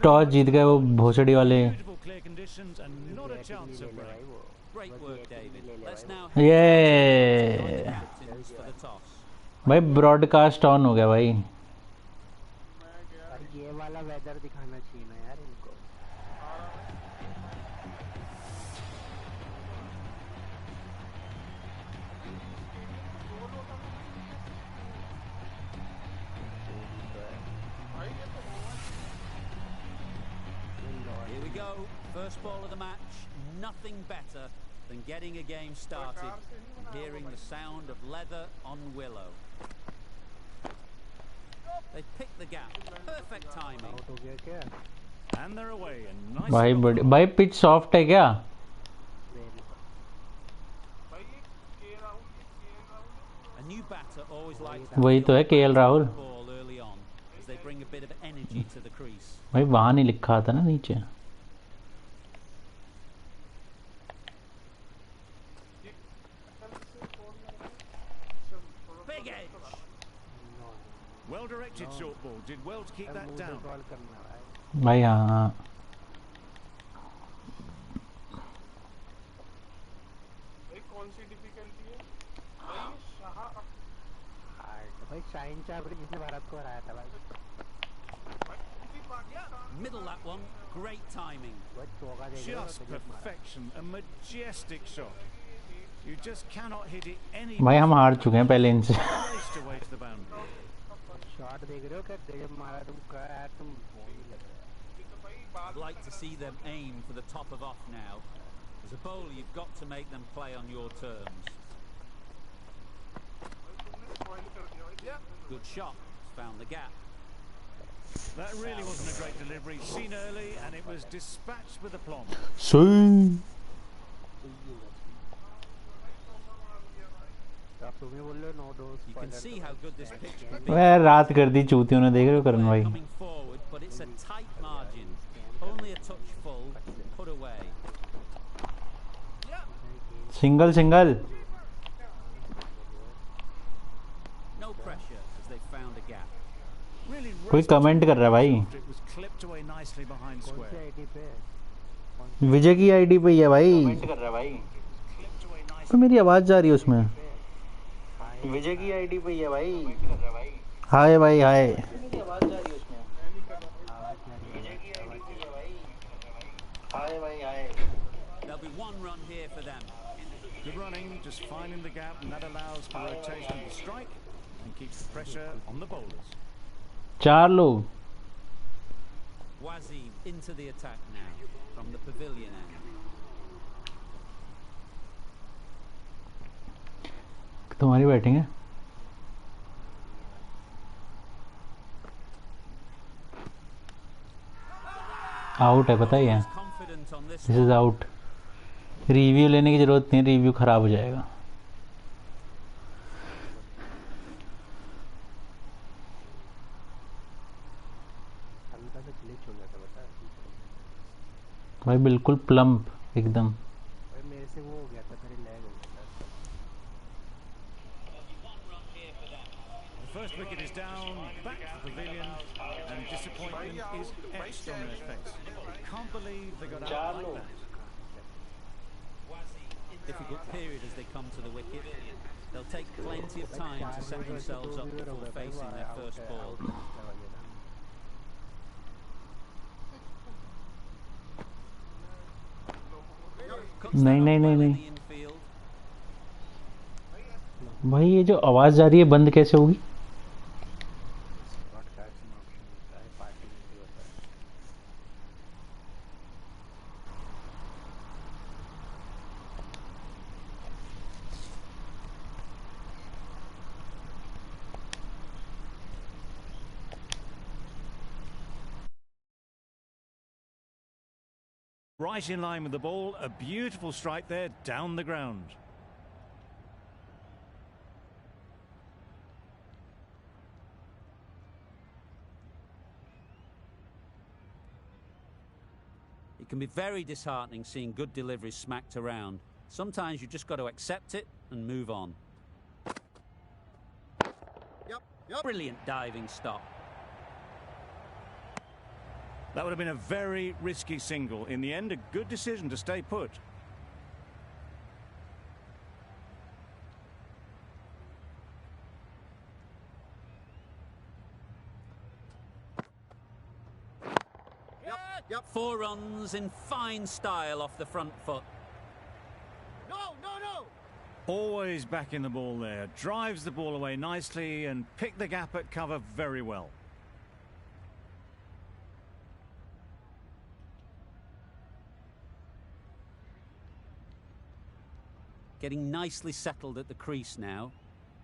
Toss जीत गए वो भोसड़ी वाले। ये भाई ब्रॉडकास्ट ऑन हो गया भाई। ये वाला वेदर दिखाना चाहिए ना यार इनको। Here we go. First ball of the match. Nothing better than getting a game started and hearing the sound of leather on willow. They picked the gap. Perfect timing. Out हो गया क्या? And they're away. Nice भाई बड़ी भाई pitch soft है क्या? A new batter always likes वही तो है KL Rahul. ball early on as they bring a bit of energy to the crease. भाई वहाँ नहीं लिखा था ना नीचे। Big edge. Well directed short ball. Did well to keep that down. भाई हाँ कौन सी डिफिकल्टी है भाई शाइन चाबरी जिसने भारत को हराया था भाई। Middle that one. Great timing. Just perfection. A majestic shot. You just cannot hit it any. भाई हम हार चुके हैं पहले इनसे। Raced away to the boundary. Shot देख रहे हो क्या? गजब मारा तुम का यार तुम। I'd like to see them aim for the top of off now. As a bowler, you've got to make them play on your terms. Good shot. Found the gap. That really wasn't a great delivery. Seen early, and it was dispatched with aplomb. You can see how good this pitch can be. वह रात कर दी चूतियों ने, देख रहे हो करण भाई। Coming forward, but it's a tight margin. Only a touch full. Put away. Single single. No pressure as they found a gap. Really कोई comment कर रहा है भाई। it was clipped away nicely behind square. विजय की ID पे ही है भाई। Comment कर रहा है भाई। तो मेरी आवाज जा रही है उसमें। विजय की आईडी पे ही है भाई। हाय भाई हाय। मेरी आवाज जा रही है उसमें। विजय की आईडी पे ही है भाई। हाय भाई हाय। There'll be one run here for them. Good running, just finding the gap, and that allows for rotation of the strike and keeps the pressure on the bowlers. चार लोग। Wazim into the attack now from the pavilion end. तुम्हारी batting है। Out है पता ही है। This is out. Review लेने की जरूरत नहीं, रिव्यू खराब हो जाएगा। भाई बिल्कुल प्लम्प एकदम। मेरे से वो हो गया था, मेरे लैग हो गया था। The first wicket is down, back to the pavilion, and disappointment is etched on their face. Can't believe they got out like that. Difficult period as they come to the wicket. They'll take plenty of time to set themselves up before facing their first ball. नहीं नहीं नहीं नहीं भाई, ये जो आवाज जा रही है बंद कैसे होगी? Right in line with the ball, a beautiful strike there down the ground. It can be very disheartening seeing good deliveries smacked around. Sometimes you just got to accept it and move on. Brilliant diving stop. That would have been a very risky single. In the end, a good decision to stay put. Yep. 4 runs in fine style off the front foot. No! Always backing the ball there. Drives the ball away nicely and picked the gap at cover very well. Getting nicely settled at the crease now.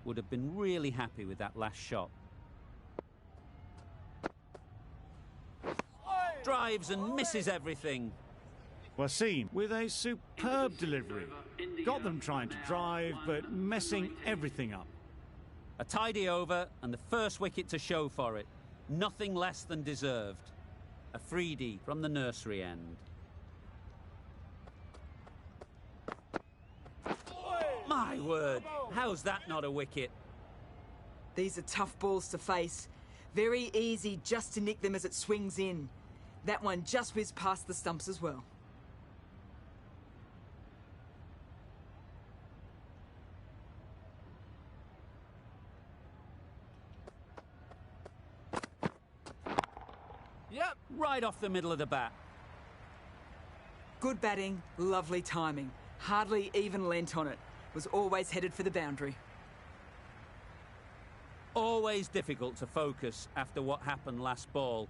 Would have been really happy with that last shot. Drives and misses everything. Wasim with a superb delivery. Got them trying to drive, but messing everything up. A tidy over and the first wicket to show for it. Nothing less than deserved. A freebie from the nursery end. My word, how's that not a wicket? These are tough balls to face. Very easy just to nick them as it swings in. That one just whizzed past the stumps as well. Yep, right off the middle of the bat. Good batting, lovely timing. Hardly even lent on it. Was always headed for the boundary. Always difficult to focus after what happened last ball.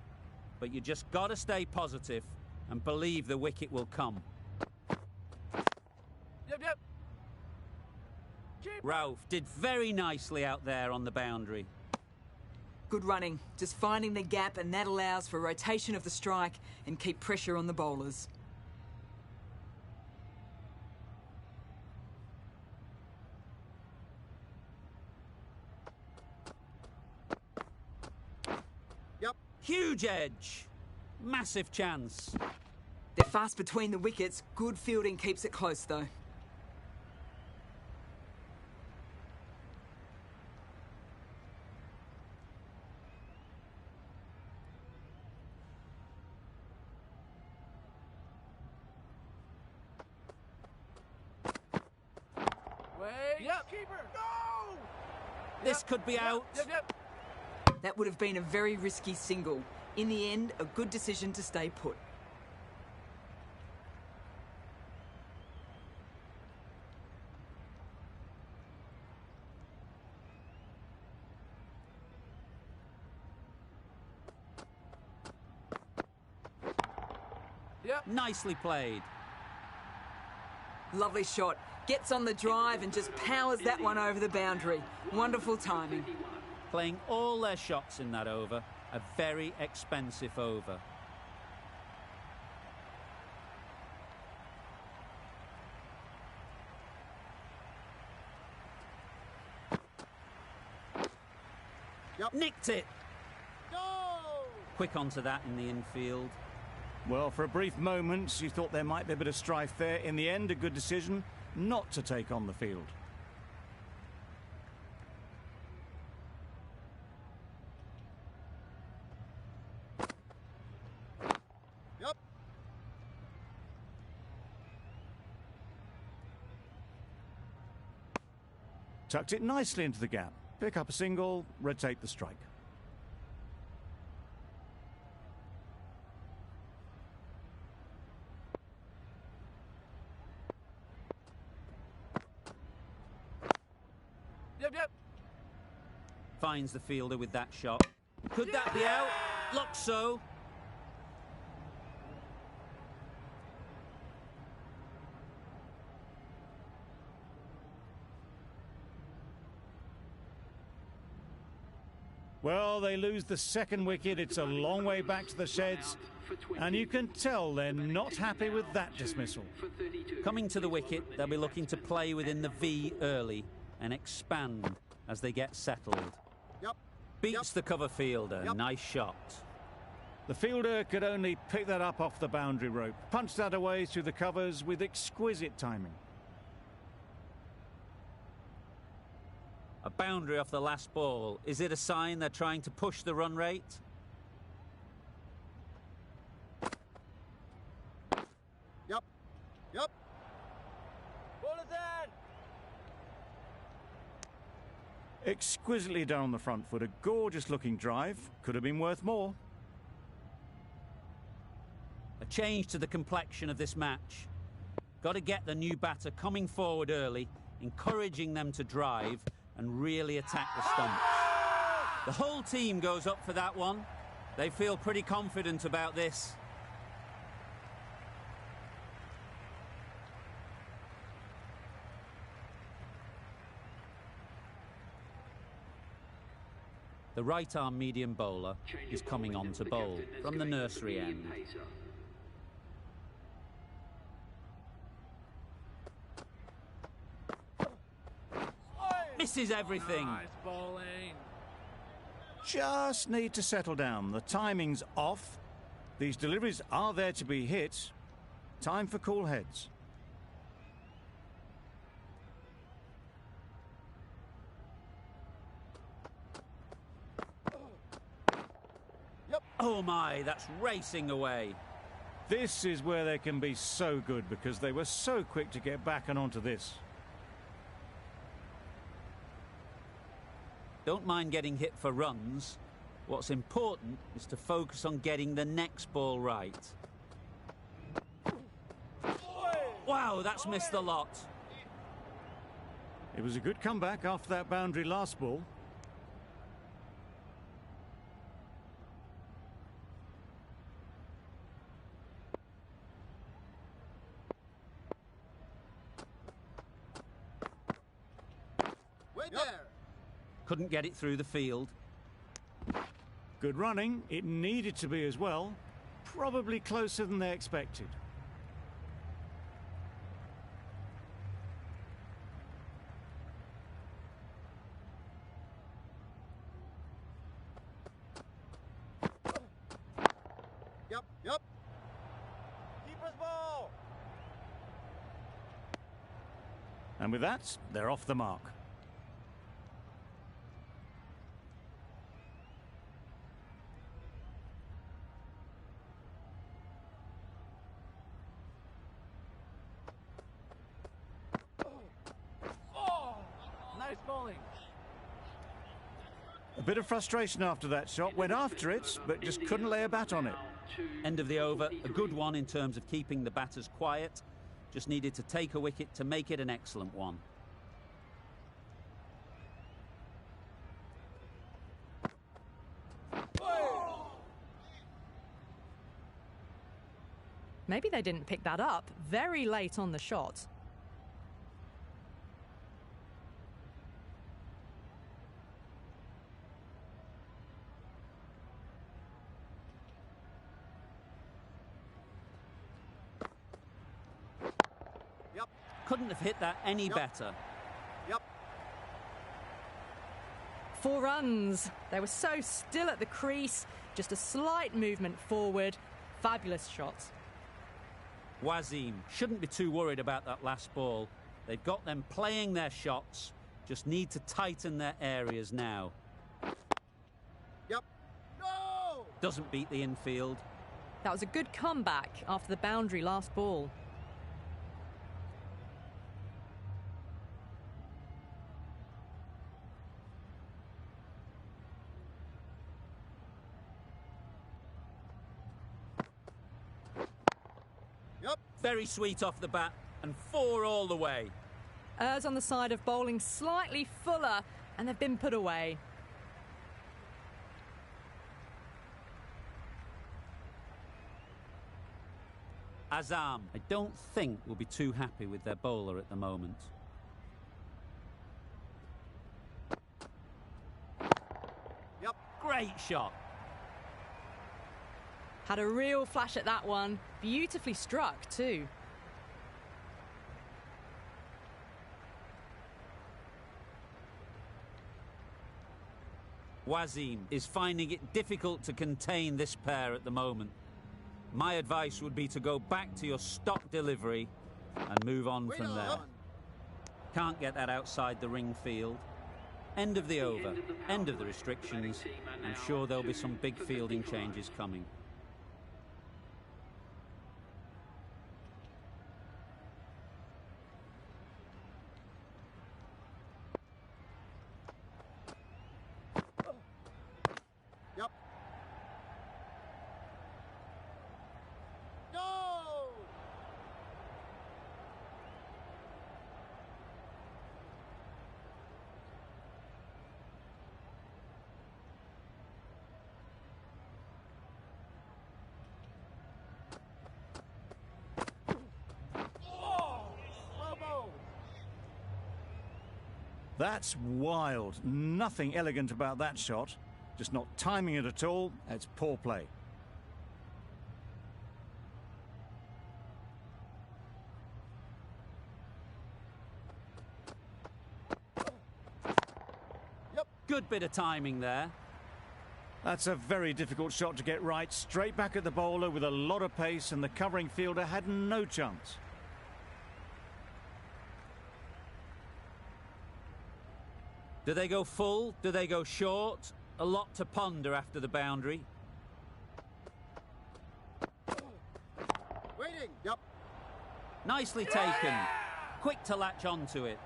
But you just got to stay positive and believe the wicket will come. Yep. Rauf did very nicely out there on the boundary. Good running, just finding the gap, and that allows for rotation of the strike and keep pressure on the bowlers. Huge edge. Massive chance. They're fast between the wickets. Good fielding keeps it close though. Keeper! No! This could be out. That would have been a very risky single. In the end, a good decision to stay put. Nicely played. Lovely shot. Gets on the drive and just powers that one over the boundary. Wonderful timing. Playing all their shots in that over. A very expensive over. Nicked it. Quick onto that in the infield. Well, for a brief moment, you thought there might be a bit of strife there. In the end, a good decision not to take on the field. Tucked it nicely into the gap. Pick up a single, rotate the strike. Finds the fielder with that shot. Could that be out? Looks so. Well, they lose the second wicket. It's a long way back to the sheds. And you can tell they're not happy with that dismissal. Coming to the wicket, they'll be looking to play within the V early and expand as they get settled. Beats the cover fielder. Nice shot. The fielder could only pick that up off the boundary rope. Punched that away through the covers with exquisite timing. A boundary off the last ball. Is it a sign they're trying to push the run rate? Yep. Yep. Ball is in. Exquisitely done on the front foot. A gorgeous looking drive. Could have been worth more. A change to the complexion of this match. Got to get the new batter coming forward early, encouraging them to drive and really attack the stumps. The whole team goes up for that one. They feel pretty confident about this. The right-arm medium bowler is coming on to bowl from the nursery end. Misses everything. Nice bowling. Just need to settle down. The timing's off. These deliveries are there to be hit. Time for cool heads. Oh my, that's racing away. This is where they can be so good because they were so quick to get back and onto this. Don't mind getting hit for runs. What's important is to focus on getting the next ball right. Wow, that's missed the lot. It was a good comeback after that boundary last ball. Couldn't get it through the field. Good running. It needed to be as well. Probably closer than they expected. Yep. Yep. Keeper's ball. And with that, they're off the mark. Nice bowling. A bit of frustration after that shot. Went after it, but just couldn't lay a bat on it. End of the over, a good one in terms of keeping the batters quiet. Just needed to take a wicket to make it an excellent one. Maybe they didn't pick that up very late on the shot. Yep. Couldn't have hit that any better. Yep. 4 runs. They were so still at the crease. Just a slight movement forward. Fabulous shots. Wasim shouldn't be too worried about that last ball. They've got them playing their shots. Just need to tighten their areas now. Yep. No! Doesn't beat the infield. That was a good comeback after the boundary last ball. Yep. Very sweet off the bat and 4 all the way. Errs on the side of bowling slightly fuller, and they've been put away. Azam, I don't think will be too happy with their bowler at the moment. Yep. Great shot. Had a real flash at that one. Beautifully struck, too. Wasim is finding it difficult to contain this pair at the moment. My advice would be to go back to your stock delivery and move on from there. Can't get that outside the ring field. End of the over, end of the restrictions. I'm sure there'll be some big fielding changes coming. That's wild. Nothing elegant about that shot. Just not timing it at all. It's poor play. Good bit of timing there. That's a very difficult shot to get right. Straight back at the bowler with a lot of pace, and the covering fielder had no chance. Do they go full? Do they go short? A lot to ponder after the boundary. Waiting. Yep. Nicely taken. Quick to latch onto it.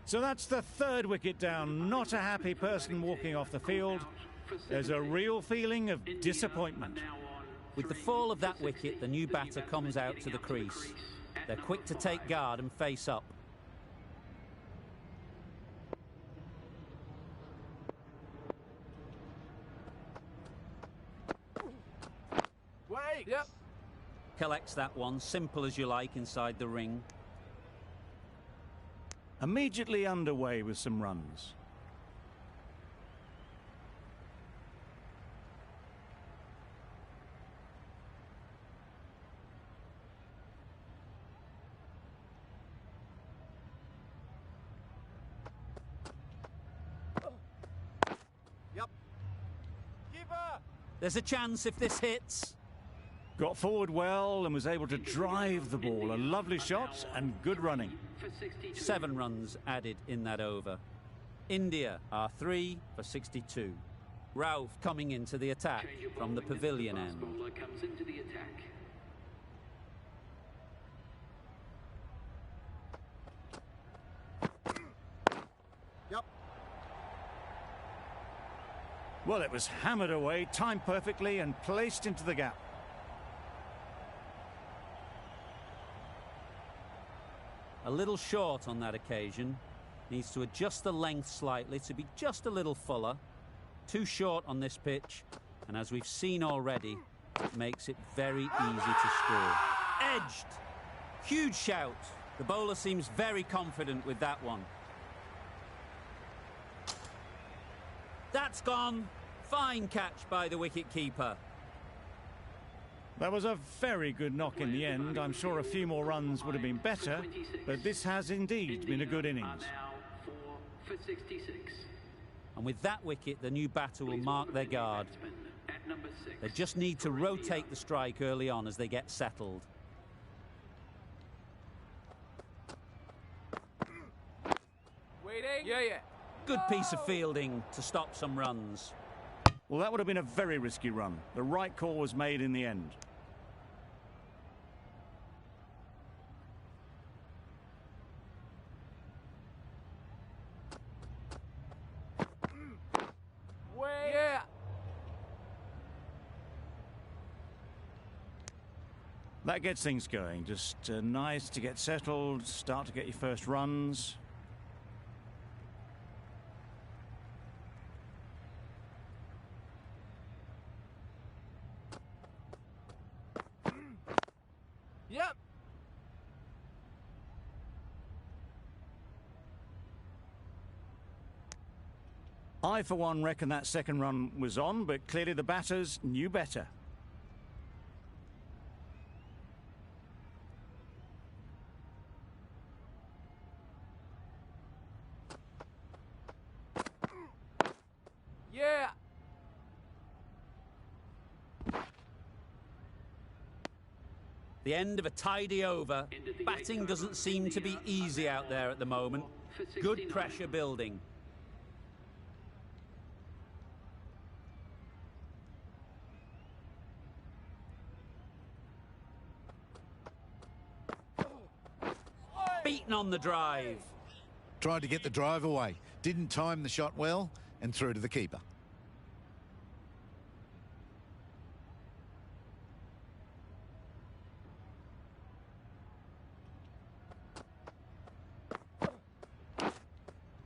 So that's the third wicket down. Not a happy person walking off the field. There's a real feeling of disappointment. With the fall of that wicket, the new batter comes out to the crease. They're quick to take guard and face up. Wait! Yep. Collects that one, simple as you like, inside the ring. Immediately underway with some runs. Yep. Keeper! There's a chance if this hits. Got forward well and was able to drive the ball. A lovely shot and good running. 7 runs added in that over. India are 3 for 62. Rauf coming into the attack from the pavilion end. Yep. Well, it was hammered away, timed perfectly and placed into the gap. A little short on that occasion. Needs to adjust the length slightly to be just a little fuller. Too short on this pitch, and as we've seen already, it makes it very easy to score. Edged! Huge shout. The bowler seems very confident with that one. That's gone. Fine catch by the wicket-keeper. That was a very good knock in the end. I'm sure a few more runs would have been better, but this has indeed been a good innings. And with that wicket, the new batter will mark their guard. They just need to rotate the strike early on as they get settled. Waiting? Yeah. Good piece of fielding to stop some runs. Well, that would have been a very risky run. The right call was made in the end. Wait! Yeah! That gets things going. Just nice to get settled, start to get your first runs. Yep! I, for one, reckon that second run was on, but clearly the batters knew better. Yeah! The end of a tidy over. Batting doesn't seem to be easy out there at the moment. Good pressure building. Beaten on the drive. Tried to get the drive away. Didn't time the shot well and threw to the keeper.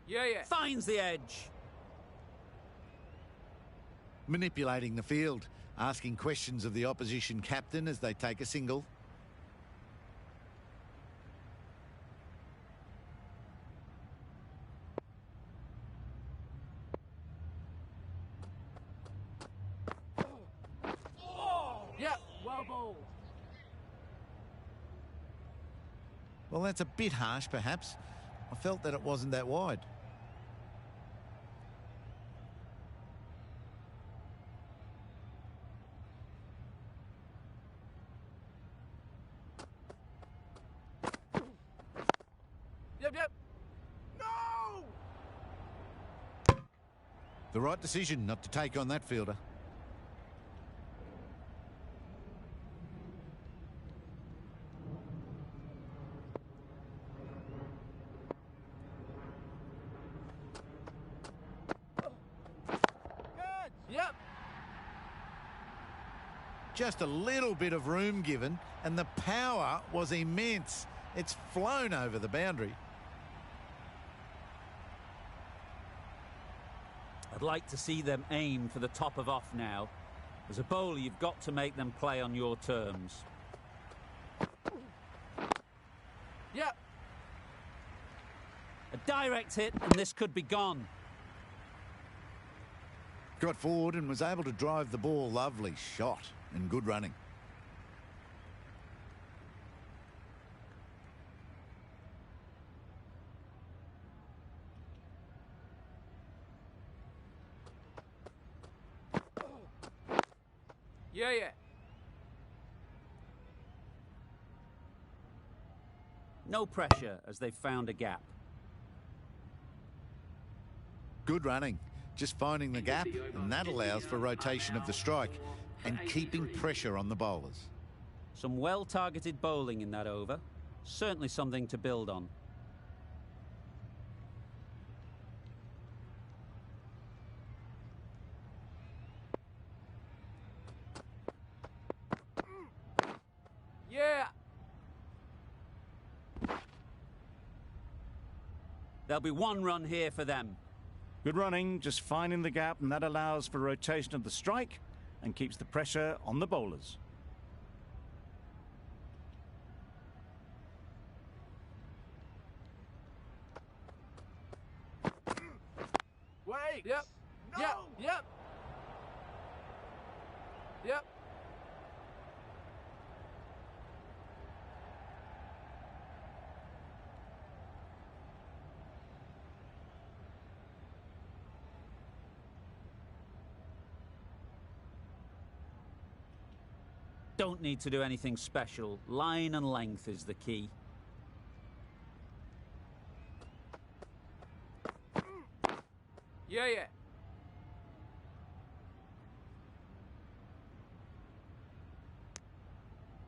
Yeah. Finds the edge. manipulating the field, asking questions of the opposition captain as they take a single. Yeah, well bowled. Well, that's a bit harsh, perhaps. I felt that it wasn't that wide. Yep. No! The right decision not to take on that fielder. Yep. Just a little bit of room given, and the power was immense. It's flown over the boundary. I'd like to see them aim for the top of off now. As a bowler, you've got to make them play on your terms. Yep. A direct hit, and this could be gone. Got forward and was able to drive the ball. Lovely shot and good running. Yeah. No pressure as they've found a gap. Good running. Just finding the gap, and that allows for rotation of the strike and keeping pressure on the bowlers. Some well-targeted bowling in that over. Certainly something to build on. Yeah. There'll be one run here for them. Good running, just finding the gap, and that allows for rotation of the strike and keeps the pressure on the bowlers. Wait. Yep. No. Yep. Don't need to do anything special. Line and length is the key. Yeah.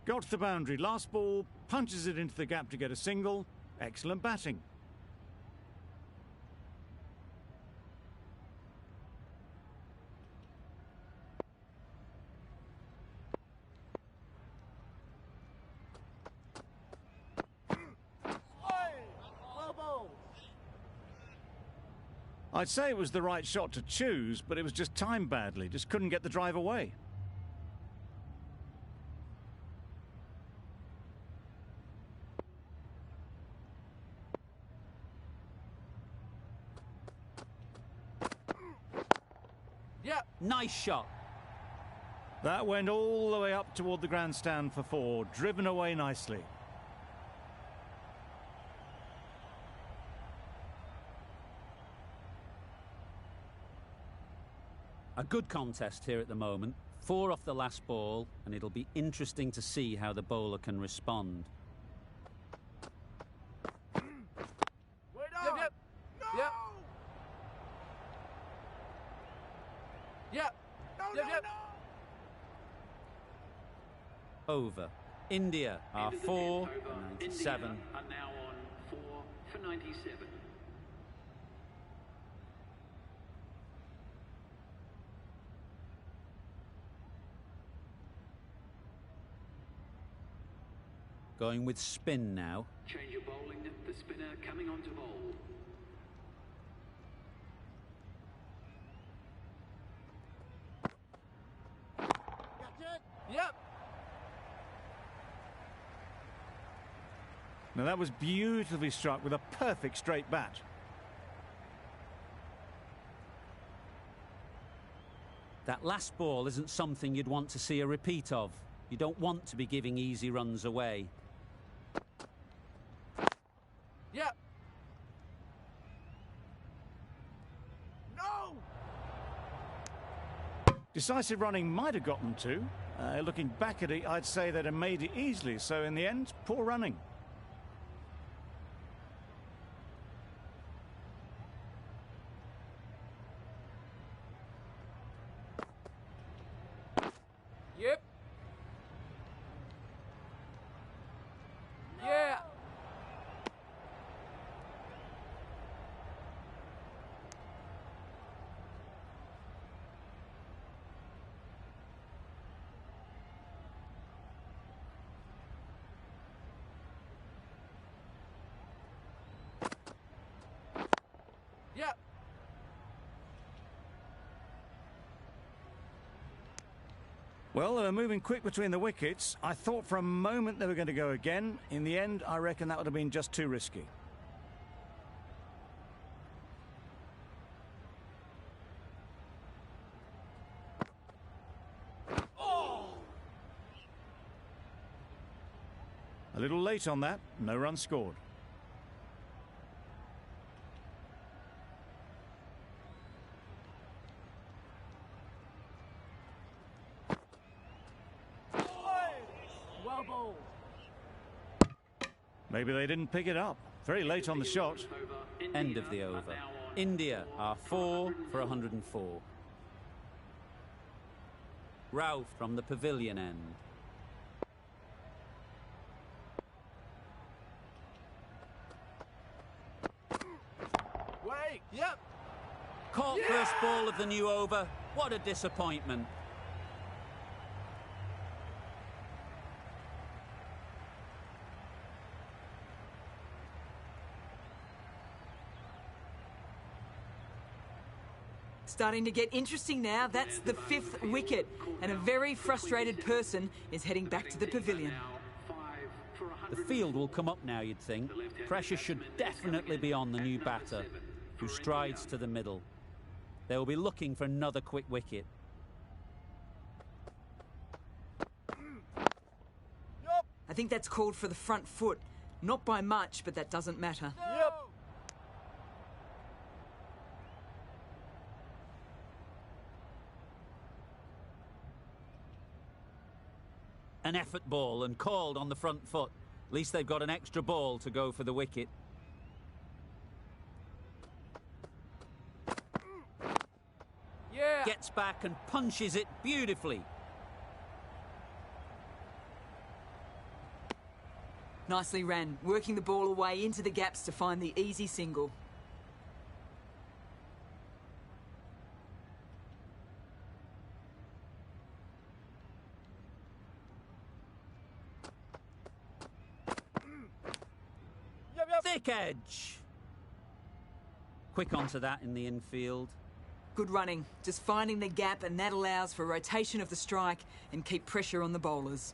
Got to the boundary. Last ball, punches it into the gap to get a single. Excellent batting. I'd say it was the right shot to choose, but it was just timed badly. Just couldn't get the drive away. Yep. Nice shot. That went all the way up toward the grandstand for four, driven away nicely. A good contest here at the moment. 4 off the last ball, and it'll be interesting to see how the bowler can respond. Wait on. Yep. No. Yep. Yep. Over. India are 4 for 97. Are now on 4 for 97. Going with spin now. Change your bowling. The spinner coming on to bowl. Now that was beautifully struck with a perfect straight bat. That last ball isn't something you'd want to see a repeat of. You don't want to be giving easy runs away. Yep. No! Decisive running might have got them to. Looking back at it, I'd say they'd have made it easily. So in the end, poor running. Yep. Yeah. Yep. Well, they were moving quick between the wickets. I thought for a moment they were going to go again. In the end, I reckon that would have been just too risky. A little late on that, no run scored. Well bowled. Maybe they didn't pick it up. Very late on the shot. End of the over. India are 4 for 104. Ralph from the pavilion end. Wait. Yep. Caught first ball of the new over. What a disappointment. Starting to get interesting now. That's the 5th wicket, and a very frustrated person is heading back to the pavilion. The field will come up now, you'd think. Pressure should definitely be on the new batter, who strides to the middle. They will be looking for another quick wicket. I think that's called for the front foot. Not by much, but that doesn't matter. Yep. An effort ball and called on the front foot. At least they've got an extra ball to go for the wicket. Yeah. Gets back and punches it beautifully. Nicely ran, working the ball away into the gaps to find the easy single. Thick edge. Quick onto that in the infield. Good running, just finding the gap, and that allows for rotation of the strike and keep pressure on the bowlers.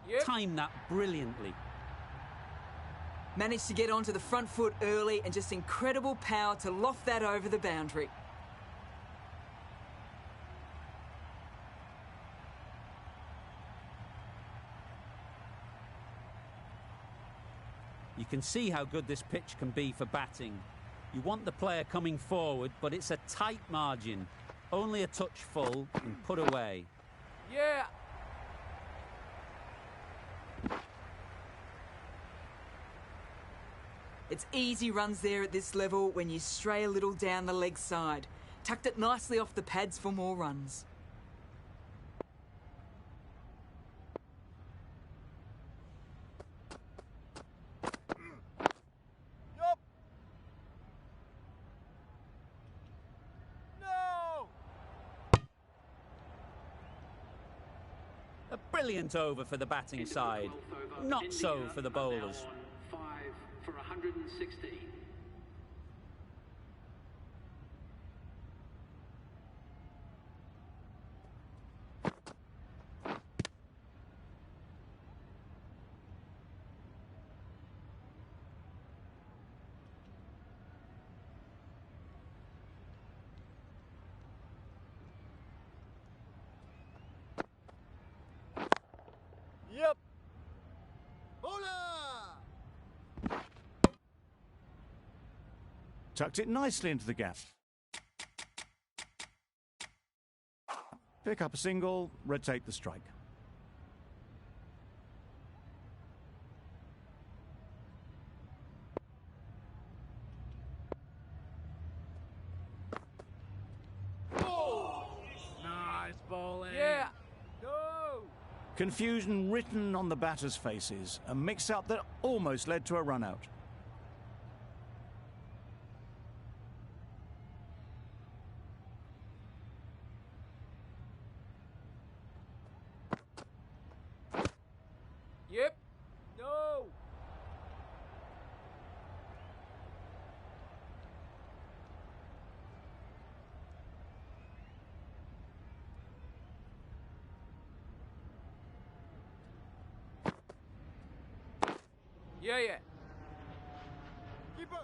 Yep. Timed that brilliantly. Managed to get onto the front foot early and just incredible power to loft that over the boundary. You can see how good this pitch can be for batting. You want the player coming forward, but it's a tight margin. Only a touch full and put away. Yeah. It's easy runs there at this level when you stray a little down the leg side. Tucked it nicely off the pads for more runs. Yup. No. A brilliant over for the batting side. Not so for the bowlers. 5 for 116. Tucked it nicely into the gap. Pick up a single, rotate the strike. Nice bowling. Yeah. No. Confusion written on the batters' faces, a mix-up that almost led to a run-out. Yep. No. Yeah, yeah. Keeper.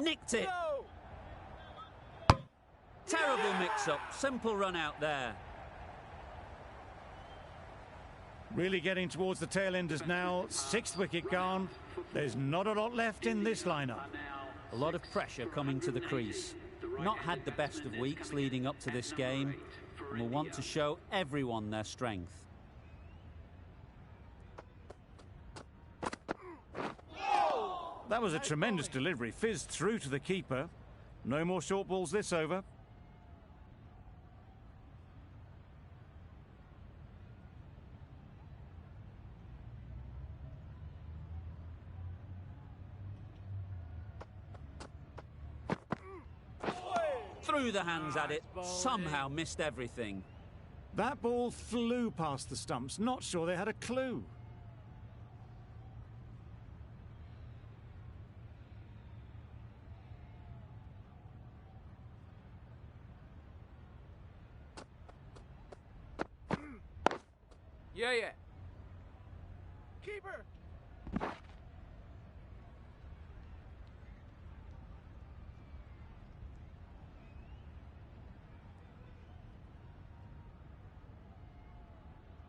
Nicked it. No. Terrible mix-up. Simple run out there. Really getting towards the tail enders now. 6th wicket gone. There's not a lot left in this lineup. A lot of pressure coming to the crease. Not had the best of weeks leading up to this game, and will want to show everyone their strength. That was a tremendous delivery. Fizzed through to the keeper. No more short balls this over. Threw the hands at it, somehow missed everything. That ball flew past the stumps. Not sure they had a clue. Yeah, yeah. Keeper.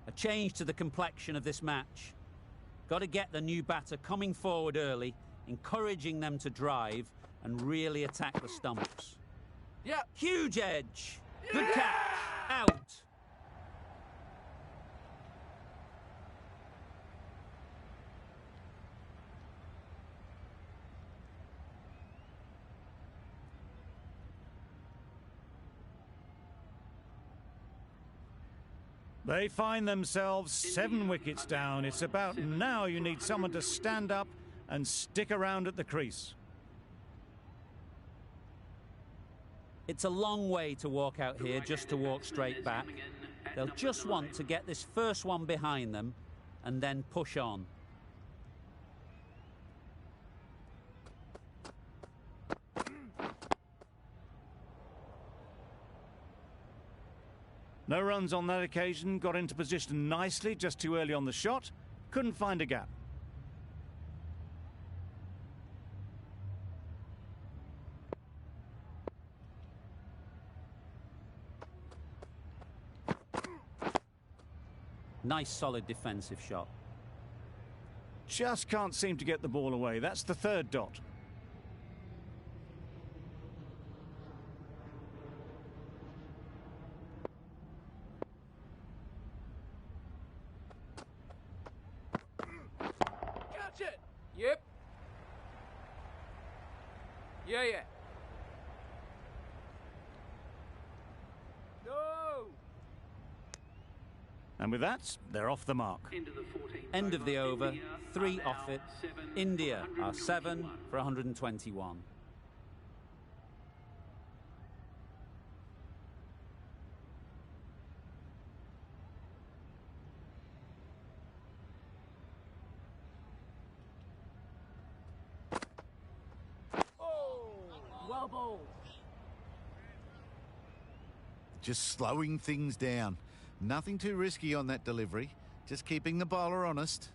A change to the complexion of this match. Got to get the new batter coming forward early, encouraging them to drive and really attack the stumps. Yeah. Huge edge. Good catch. Out. They find themselves 7 wickets down. It's about now you need someone to stand up and stick around at the crease. It's a long way to walk out here just to walk straight back. They'll just want to get this first one behind them and then push on. No runs on that occasion, got into position nicely, just too early on the shot, couldn't find a gap. Nice solid defensive shot. Just can't seem to get the ball away. That's the 3rd dot. Catch it. Yep. Yeah, yeah. No. And with that, they're off the mark. End of the over, 3 off it. India are 7 for 121. Well bowled. Just slowing things down. Nothing too risky on that delivery. Just keeping the bowler honest.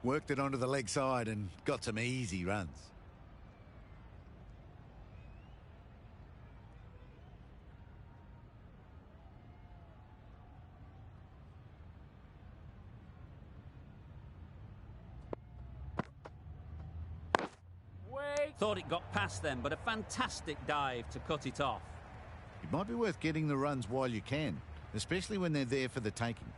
Worked it onto the leg side and got some easy runs. Thought it got past them, but a fantastic dive to cut it off. It might be worth getting the runs while you can, especially when they're there for the taking.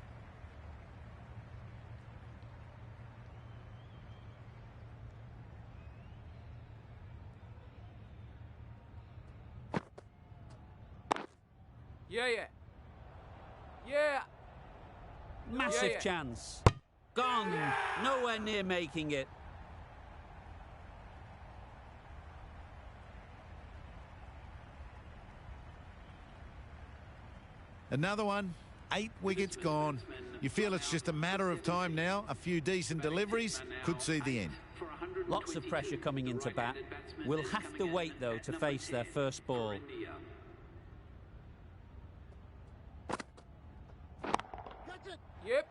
Yeah. Yeah. Massive Yeah. chance. Gone. Nowhere near making it. Another one, 8 wickets gone. You feel it's just a matter of time now. A few decent deliveries could see the end. Lots of pressure coming into bat. We'll have to wait, though, to face their first ball. Yep.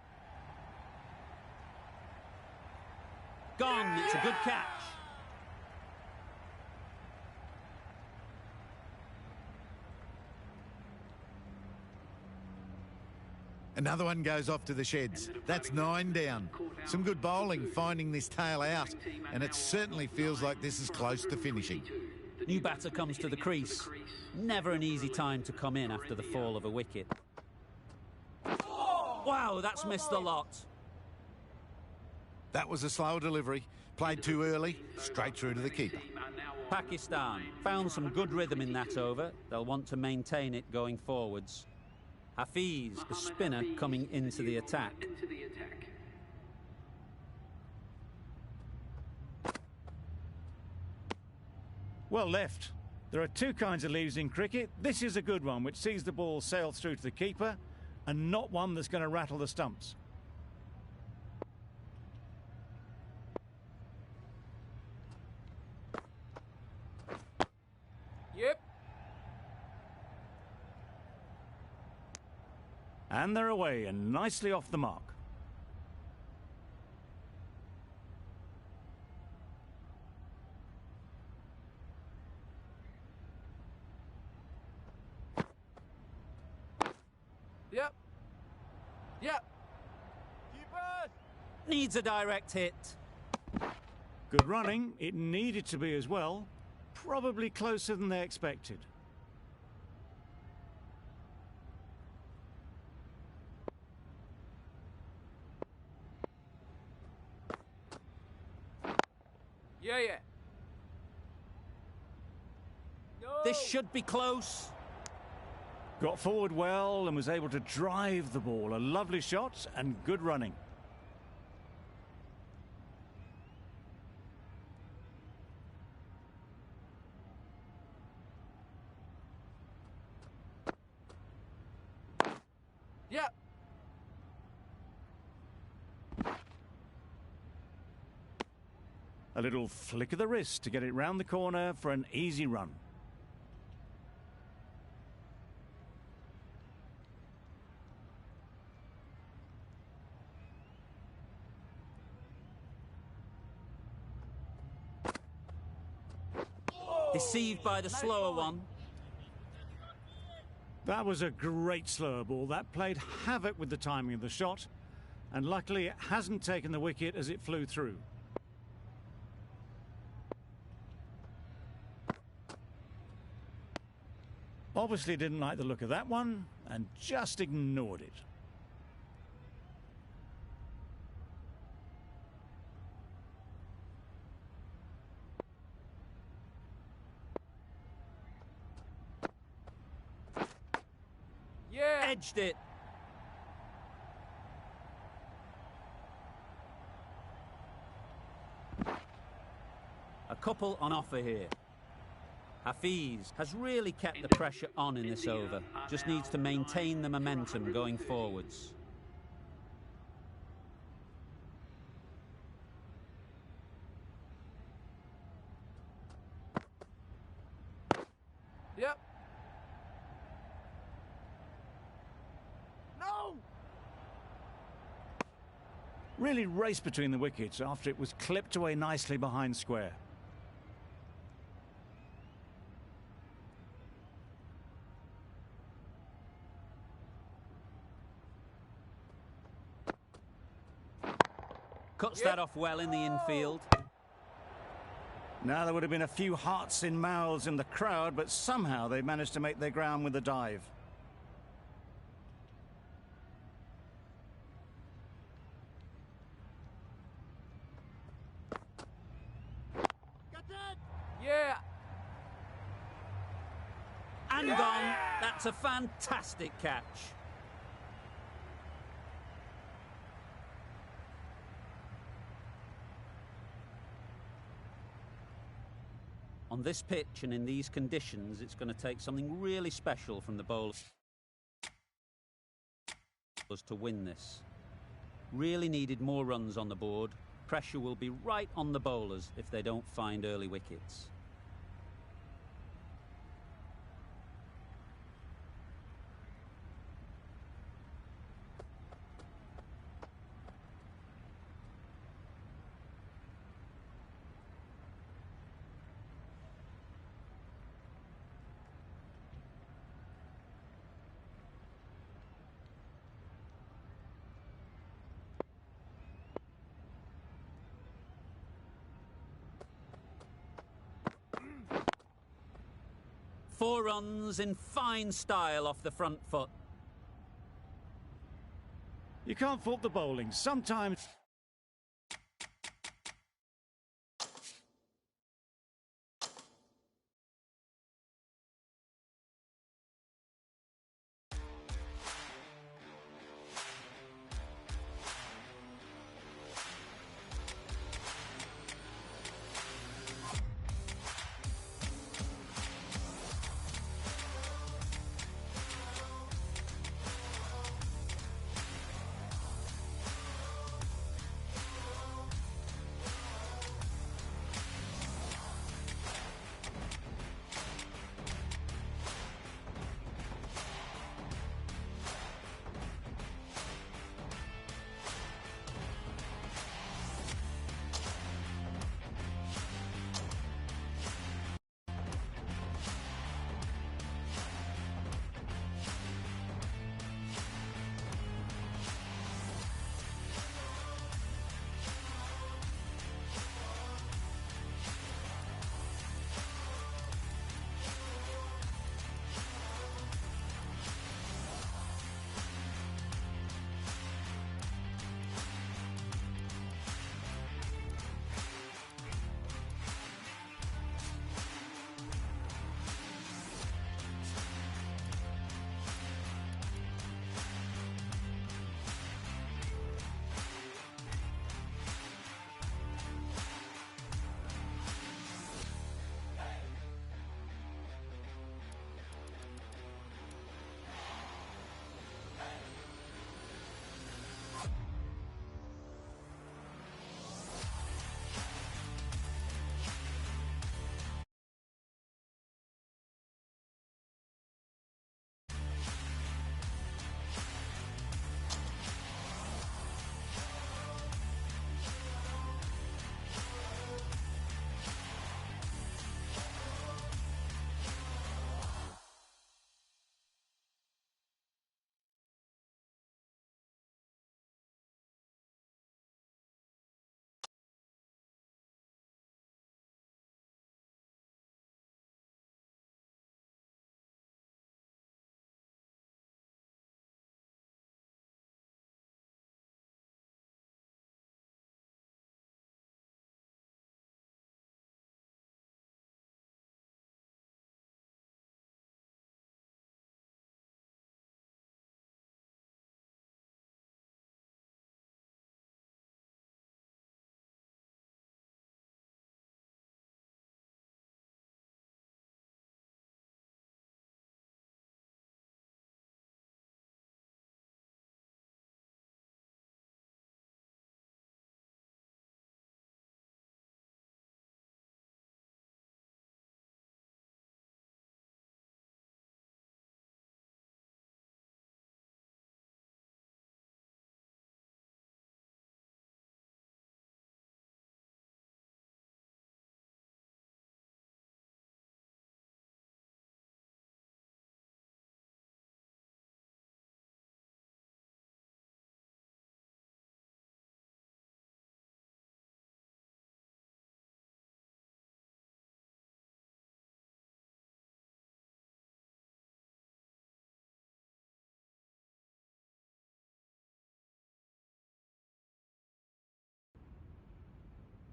Gone. It's a good catch. Another one goes off to the sheds. That's 9 down. Some good bowling finding this tail out, and it certainly feels like this is close to finishing. New batter comes to the crease. Never an easy time to come in after the fall of a wicket. Wow, that's missed the lot. That was a slow delivery. Played too early, straight through to the keeper. Pakistan found some good rhythm in that over. They'll want to maintain it going forwards. Hafiz, the spinner, coming into the attack. Well left. There are two kinds of leaves in cricket. This is a good one, which sees the ball sail through to the keeper, and not one that's going to rattle the stumps. Yep. And they're away and nicely off the mark. Yep. Yep. Needs a direct hit. Good running. It needed to be as well. Probably closer than they expected. Yeah. No. This should be close. Got forward well and was able to drive the ball. A lovely shot and good running. Yep. A little flick of the wrist to get it round the corner for an easy run. Deceived by the slower one. That was a great slower ball. That played havoc with the timing of the shot, and luckily it hasn't taken the wicket as it flew through. Obviously didn't like the look of that one and just ignored it. Yeah. Edged it. A couple on offer here. Hafiz has really kept the pressure on in this over. Just needs to maintain the momentum going forwards. Yep. No. really raced between the wickets after it was clipped away nicely behind square. Cuts that off well in the infield. Now there would have been a few hearts in mouths in the crowd, but somehow they managed to make their ground with the dive. Yeah. And gone. That's a fantastic catch. On this pitch and in these conditions, it's going to take something really special from the bowlers to win this. Really needed more runs on the board. Pressure will be right on the bowlers if they don't find early wickets. Four runs in fine style off the front foot. You can't fault the bowling. Sometimes...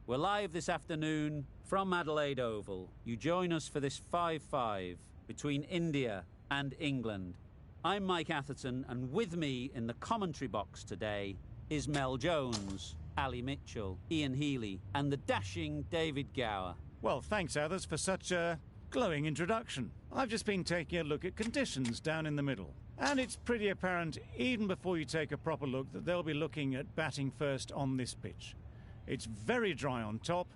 We're live this afternoon from Adelaide Oval. You join us for this 5-5 between India and England. I'm Mike Atherton, and with me in the commentary box today is Mel Jones, Ali Mitchell, Ian Healy, and the dashing David Gower. Well, thanks, Athers, for such a glowing introduction. I've just been taking a look at conditions down in the middle. And it's pretty apparent, even before you take a proper look, that they'll be looking at batting first on this pitch. It's very dry on top,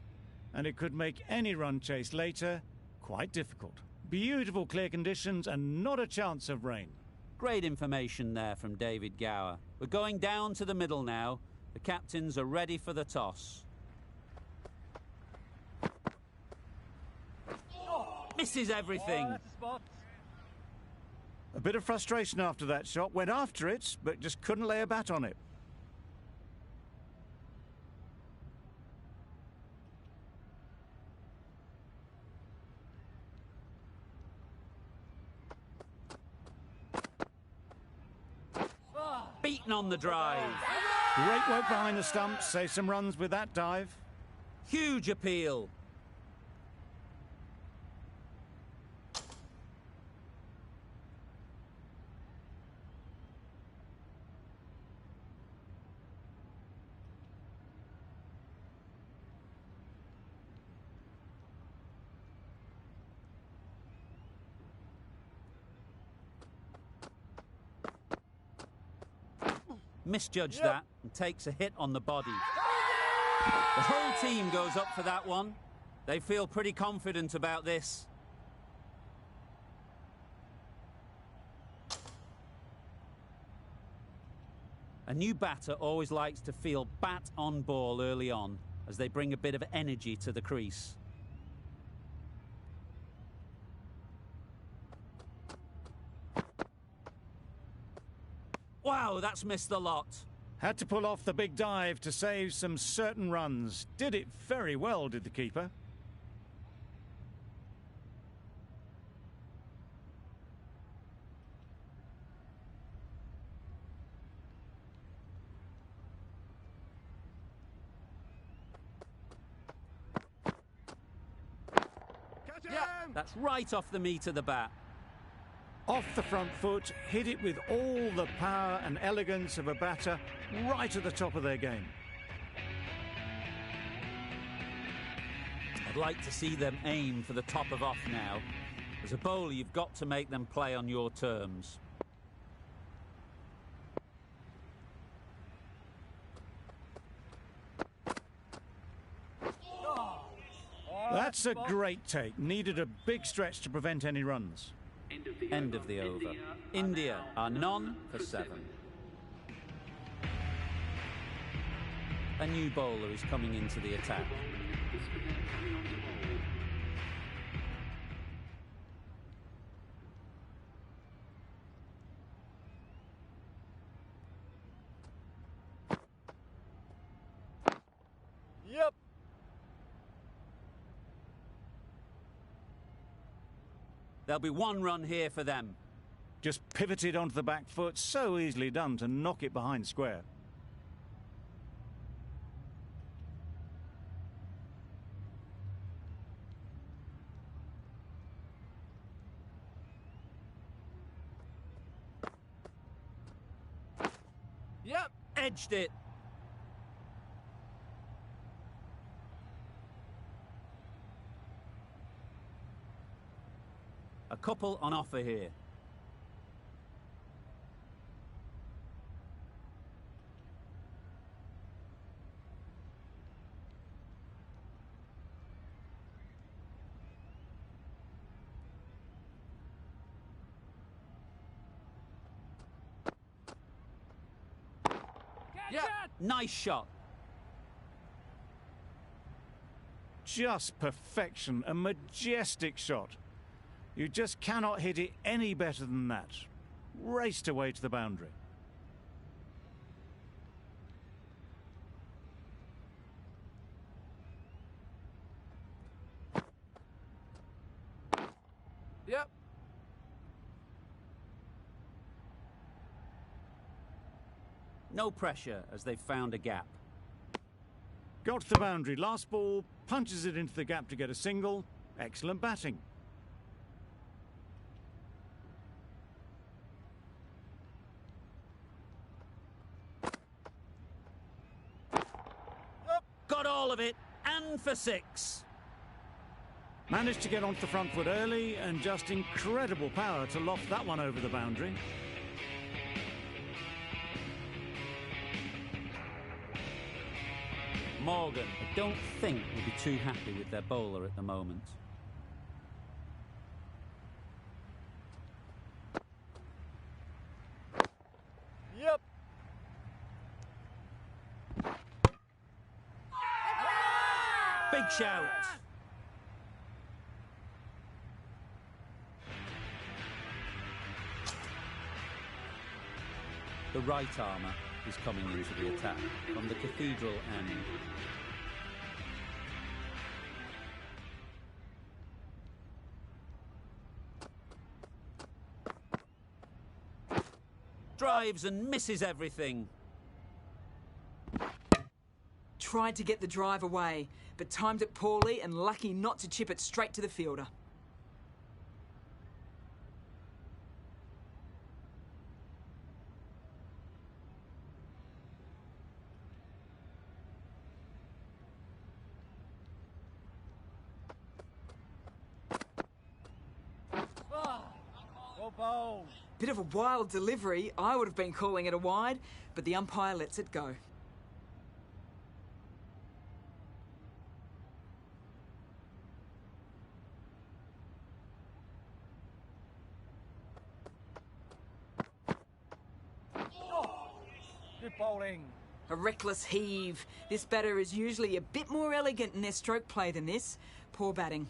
and it could make any run chase later quite difficult. Beautiful clear conditions and not a chance of rain. Great information there from David Gower. We're going down to the middle now. The captains are ready for the toss. Misses everything. A bit of frustration after that shot. Went after it, but just couldn't lay a bat on it. Beaten on the drive. Great work behind the stumps. Save some runs with that dive. Huge appeal. Misjudged that and takes a hit on the body. The whole team goes up for that one. They feel pretty confident about this. A new batter always likes to feel bat on ball early on, as they bring a bit of energy to the crease. Wow, that's missed a lot. Had to pull off the big dive to save some certain runs. Did it very well, did the keeper. That's right off the meat of the bat. Off the front foot, hit it with all the power and elegance of a batter right at the top of their game. I'd like to see them aim for the top of off now. As a bowler, you've got to make them play on your terms. That's a great take. Needed a big stretch to prevent any runs. End of the over. India are none for 7. A new bowler is coming into the attack. Yep. There'll be one run here for them. Just pivoted onto the back foot, so easily done to knock it behind square. Yep. Edged it. A couple on offer here. Yeah. Nice shot. Just perfection, a majestic shot. You just cannot hit it any better than that. Raced away to the boundary. Yep. No pressure as they've found a gap. Got to the boundary. Last ball, punches it into the gap to get a single. Excellent batting. Got all of it, and for 6. Managed to get onto the front foot early and just incredible power to loft that one over the boundary. Morgan, I don't think will be too happy with their bowler at the moment. Yep. Big shout. The right armour is coming into the attack from the cathedral end. Drives and misses everything. Tried to get the drive away, but timed it poorly and lucky not to chip it straight to the fielder. Well bowled. Bit of a wild delivery. I would have been calling it a wide, but the umpire lets it go. Good bowling. A reckless heave. This batter is usually a bit more elegant in their stroke play than this. Poor batting.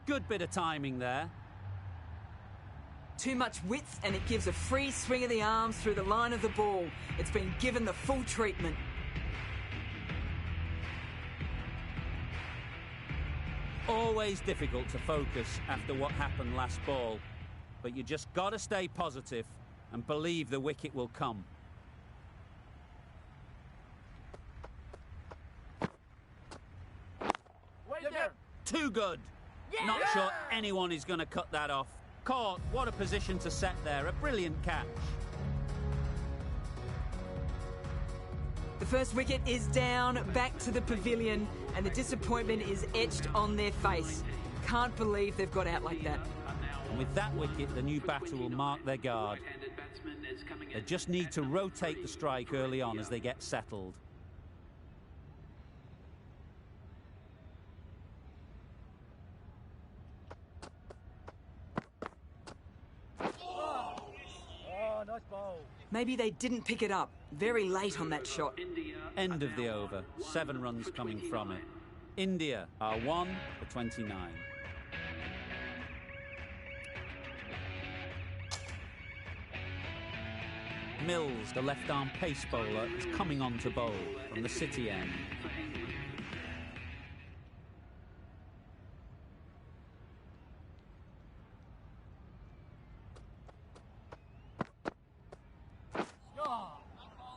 Good bit of timing there. Too much width and it gives a free swing of the arms through the line of the ball. It's been given the full treatment. Always difficult to focus after what happened last ball, but you just got to stay positive and believe the wicket will come. Wait there. Too good. Not sure anyone is going to cut that off. Caught. What a position to set there. A brilliant catch. The first wicket is down, back to the pavilion, and the disappointment is etched on their face. Can't believe they've got out like that. And with that wicket, the new batter will mark their guard. They just need to rotate the strike early on as they get settled. Oh, nice bowl. Maybe they didn't pick it up. Very late on that shot. End of the over. 7 runs coming from it. India are 1 for 29. Mills, the left-arm pace bowler, is coming on to bowl from the City end.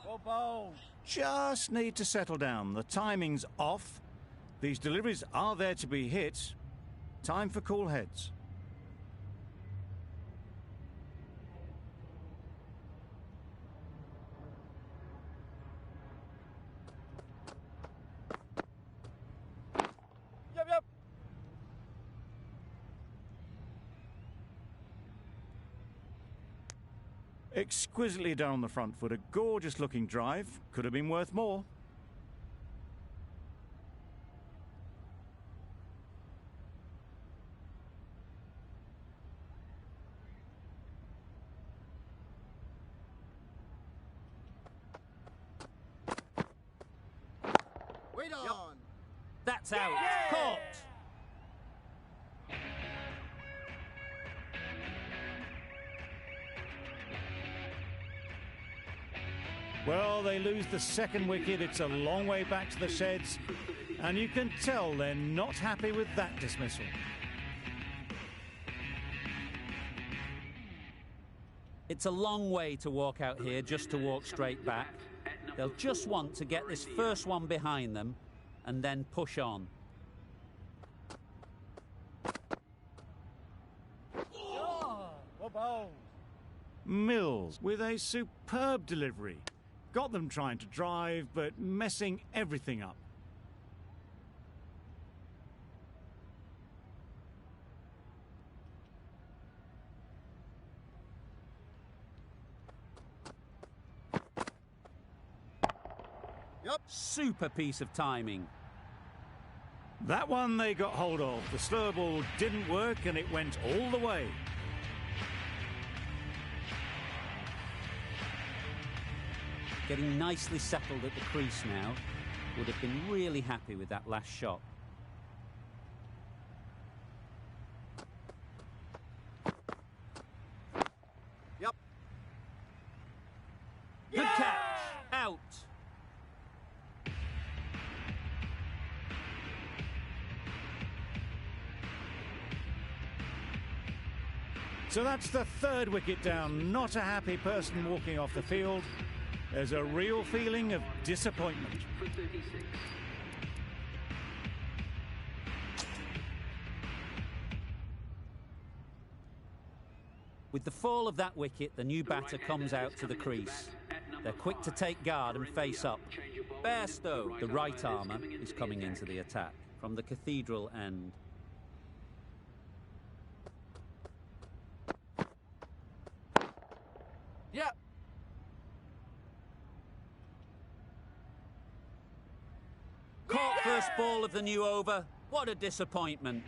Well bowled. Just need to settle down. The timing's off. These deliveries are there to be hit. Time for cool heads. Yep. Exquisitely done on the front foot. A gorgeous looking drive. Could have been worth more. Wait on. That's out. Caught. Well, they lose the second wicket. It's a long way back to the sheds. And you can tell they're not happy with that dismissal. It's a long way to walk out here just to walk straight back. They'll just want to get this first one behind them and then push on. What bowls? Mills with a superb delivery. Got them trying to drive, but messing everything up. Yep. Super piece of timing. That one they got hold of. The slow ball didn't work and it went all the way. Getting nicely settled at the crease now. Would have been really happy with that last shot. Yep. Good catch. Out. So that's the third wicket down. Not a happy person walking off the field. There's a real feeling of disappointment. For 36. With the fall of that wicket, the new batter comes out to the crease. They're quick to take guard and face up. Bairstow, the right armour, is coming into the attack from the Cathedral end. Yep. Caught first ball of the new over. What a disappointment.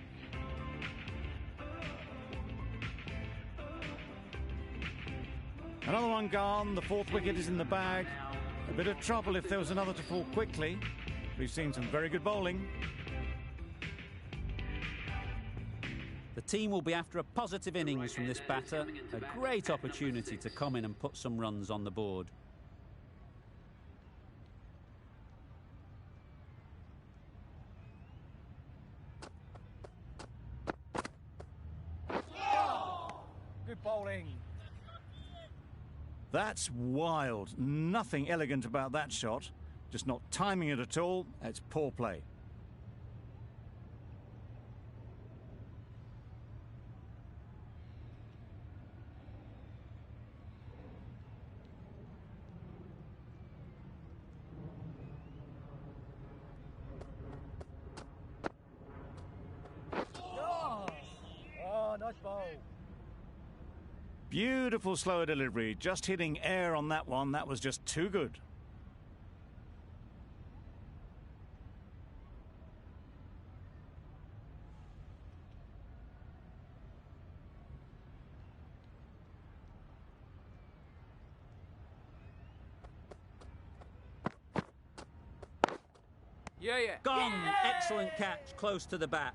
Another one gone. The fourth wicket is in the bag. A bit of trouble if there was another to fall quickly. We've seen some very good bowling. The team will be after a positive innings from this batter. A great opportunity to come in and put some runs on the board. Good bowling. That's wild. Nothing elegant about that shot. Just not timing it at all. It's poor play. Oh, nice bowl. Beautiful slower delivery. Just hitting air on that one. That was just too good. Yeah, yeah. Gone! Excellent catch, close to the bat.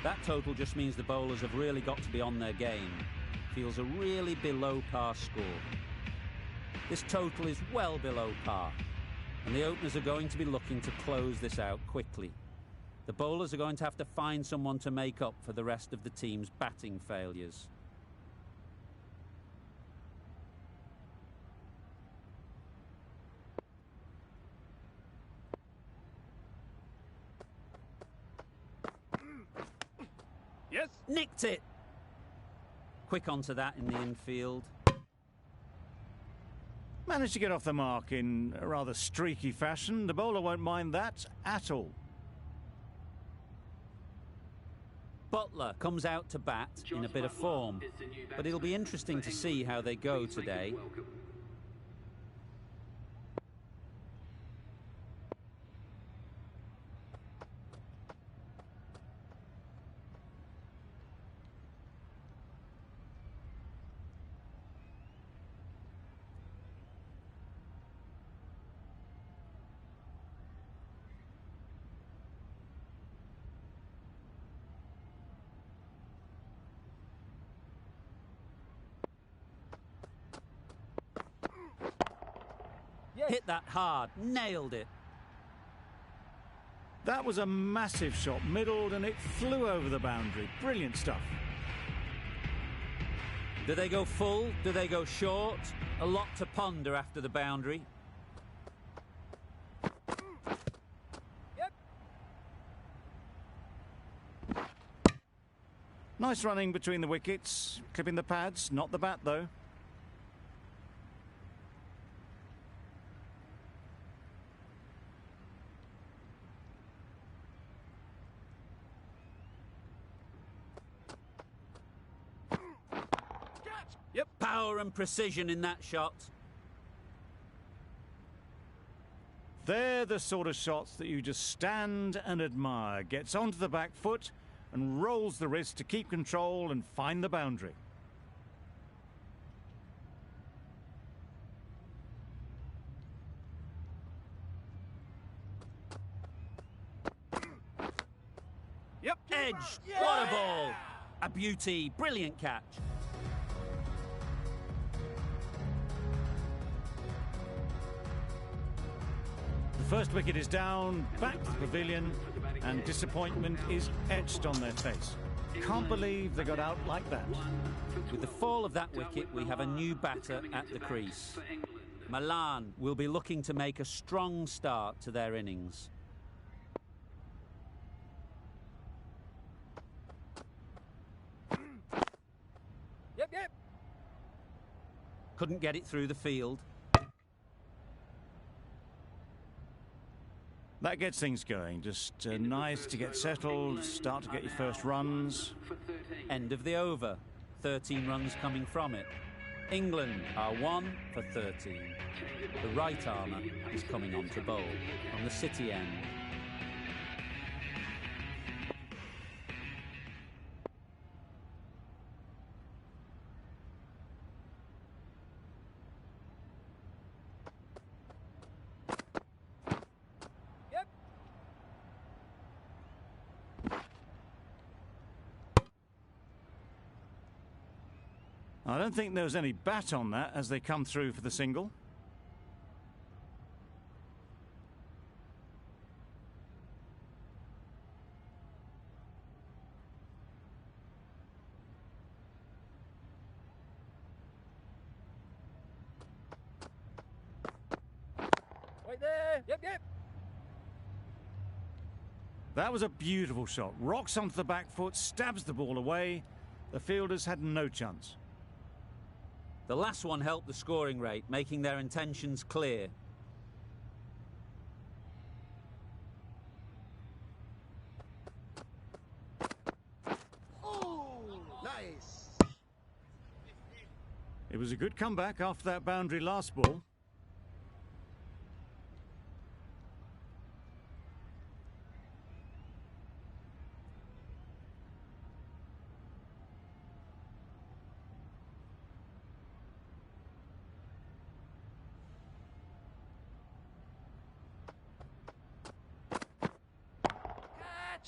That total just means the bowlers have really got to be on their game. Feels a really below par score. This total is well below par, and the openers are going to be looking to close this out quickly. The bowlers are going to have to find someone to make up for the rest of the team's batting failures. Yes. Nicked it! Quick onto that in the infield. Managed to get off the mark in a rather streaky fashion. The bowler won't mind that at all. Butler comes out to bat in a bit of form, but it'll be interesting to see how they go today. Hit that hard, nailed it. That was a massive shot, middled, and it flew over the boundary. Brilliant stuff. Do they go full? Do they go short? A lot to ponder after the boundary. Yep. Nice running between the wickets, clipping the pads, not the bat though. Yep. Power and precision in that shot. They're the sort of shots that you just stand and admire. Gets onto the back foot and rolls the wrist to keep control and find the boundary. Yep. Edge. Yeah. What a ball. A beauty. Brilliant catch. The first wicket is down, back to the pavilion, and disappointment is etched on their face. Can't believe they got out like that. With the fall of that wicket, we have a new batter at the crease. Milan will be looking to make a strong start to their innings. Yep. Couldn't get it through the field. That gets things going. Just nice to get settled, start to get your first runs. End of the over. 13 runs coming from it. England are 1 for 13. The right armour is coming on to bowl on the City end. I don't think there was any bat on that as they come through for the single. Right there. Yep. That was a beautiful shot. Rocks onto the back foot, stabs the ball away. The fielders had no chance. The last one helped the scoring rate, making their intentions clear. Oh, nice. It was a good comeback after that boundary last ball.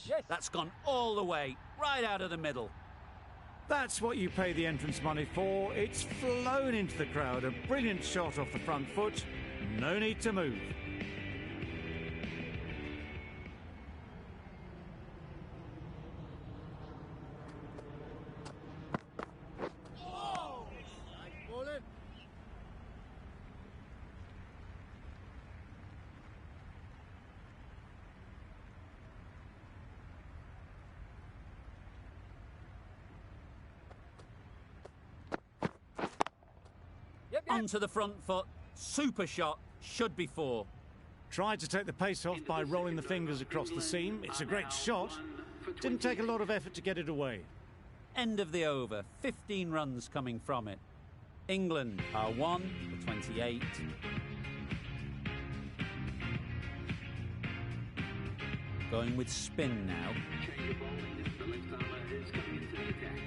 Yes. That's gone all the way, right out of the middle. That's what you pay the entrance money for. It's flown into the crowd. A brilliant shot off the front foot. No need to move. Nice bowling. Yep. Onto the front foot. Super shot. Should be 4. Tried to take the pace off by rolling the fingers across the seam. It's a great shot. Didn't take a lot of effort to get it away. End of the over. 15 runs coming from it. England are 1 for 28. Going with spin now. Change of bowling. The left armour is coming into the attack.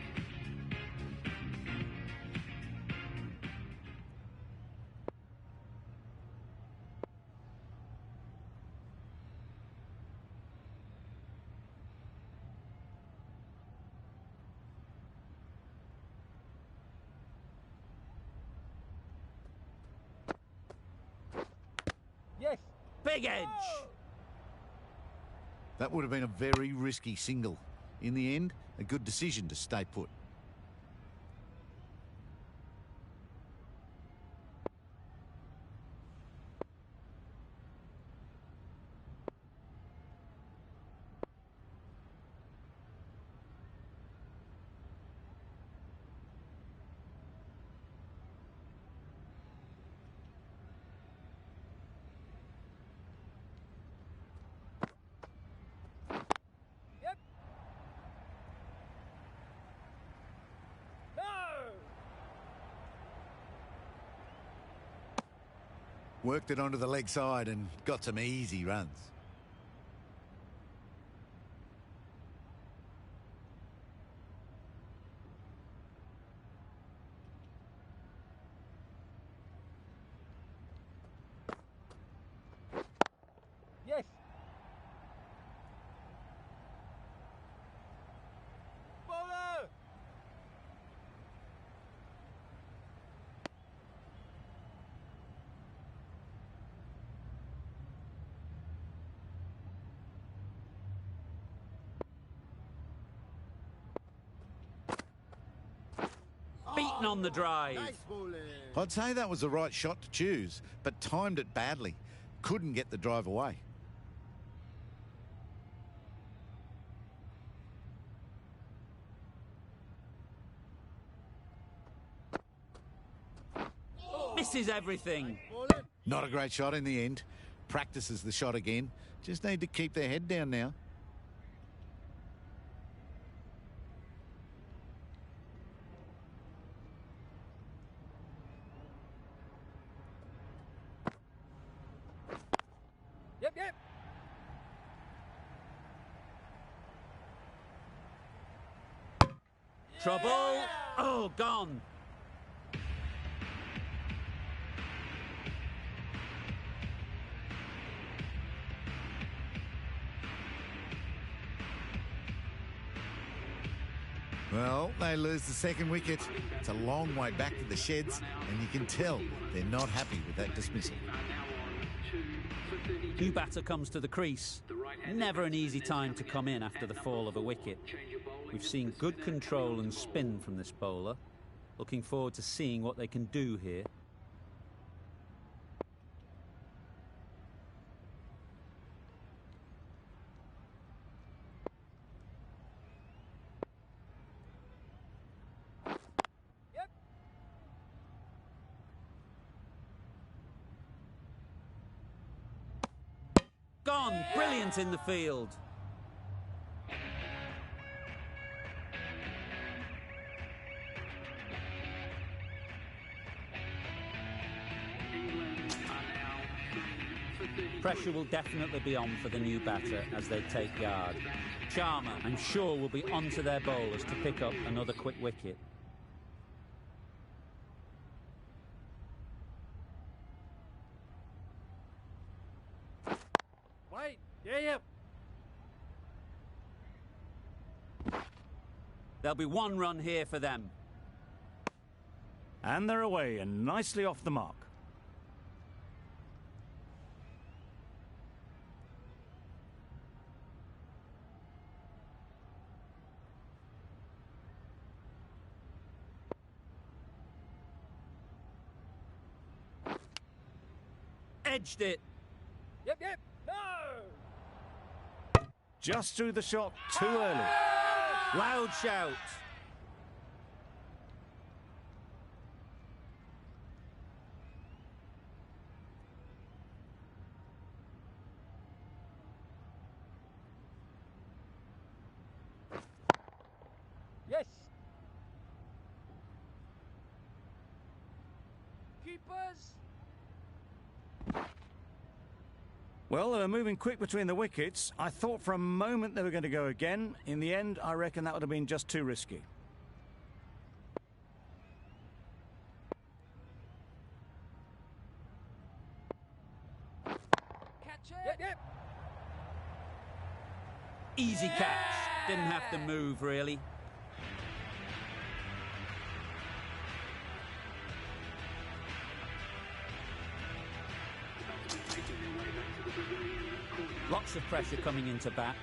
Big edge. That would have been a very risky single. In the end, a good decision to stay put. Yep. No. Worked it onto the leg side and got some easy runs. Yes. Bowler. Beaten on the drive. Nice bowling. I'd say that was the right shot to choose, but timed it badly. Couldn't get the drive away. Misses everything. Bowling. Not a great shot in the end. Practices the shot again. Just need to keep their head down now. Yep, yep. Trouble. Oh, gone. Well, they lose the second wicket. It's a long way back to the sheds, and you can tell they're not happy with that dismissal. New batter comes to the crease. Never an easy time to come in after the fall of a wicket. We've seen good control and spin from this bowler. Looking forward to seeing what they can do here. Yep. Gone. Brilliant in the field. Pressure will definitely be on for the new batter as they take guard. Sharma, I'm sure, will be onto their bowlers to pick up another quick wicket. Wait. Yeah, yep. There'll be one run here for them. And they're away and nicely off the mark. Edged it. Yep, yep. No. Just threw the shot too early. Loud shout. Yes. Keepers. Well, they were moving quick between the wickets. I thought for a moment they were going to go again. In the end, I reckon that would have been just too risky. Catch it. Yep, yep. Easy catch. Didn't have to move, really. lots of pressure coming into bat.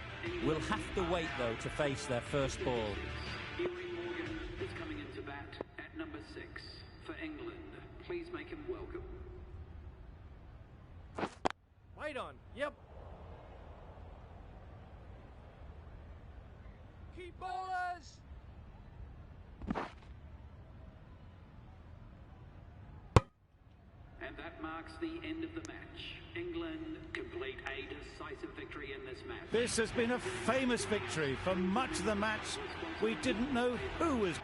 Will have to wait, though, to face their first ball. Morgan is coming into bat at number 6 for England. Please make him welcome. Right on. Yep. Keep bowlers. And that marks the end of the match. England complete a decisive victory in this match. This has been a famous victory. For much of the match, we didn't know who was